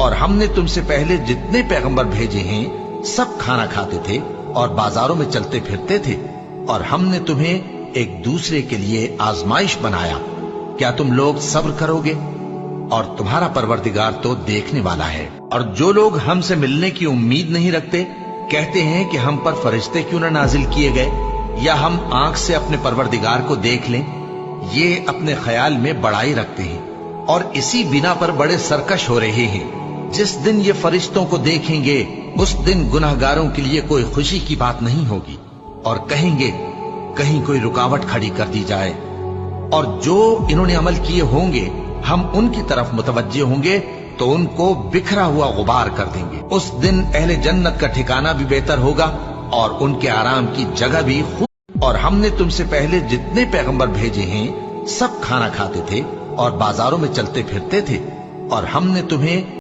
اور ہم نے تم سے پہلے جتنے پیغمبر بھیجے ہیں سب کھانا کھاتے تھے اور بازاروں میں چلتے پھرتے تھے، اور ہم نے تمہیں ایک دوسرے کے لیے آزمائش بنایا، کیا تم لوگ صبر کرو گے؟ اور تمہارا پروردگار تو دیکھنے والا ہے۔ اور جو لوگ ہم سے ملنے کی امید نہیں رکھتے کہتے ہیں کہ ہم پر فرشتے کیوں نہ نازل کیے گئے، یا ہم آنکھ سے اپنے پروردگار کو دیکھ لیں۔ یہ اپنے خیال میں بڑائی رکھتے ہیں اور اسی بنا پر بڑے سرکش ہو رہے ہیں۔ جس دن یہ فرشتوں کو دیکھیں گے اس دن گناہگاروں کے لیے کوئی خوشی کی بات نہیں ہوگی، اور کہیں گے کہیں کوئی رکاوٹ کھڑی کر دی جائے۔ اور جو انہوں نے عمل کیے ہوں گے ہم ان کی طرف متوجہ ہوں گے تو ان کو بکھرا ہوا غبار کر دیں گے۔ اس دن اہل جنت کا ٹھکانہ بھی بہتر ہوگا اور ان کے آرام کی جگہ بھی خوب۔ اور ہم نے تم سے پہلے جتنے پیغمبر بھیجے ہیں سب کھانا کھاتے تھے اور بازاروں میں چلتے پھرتے تھے، اور ہم نے تمہیں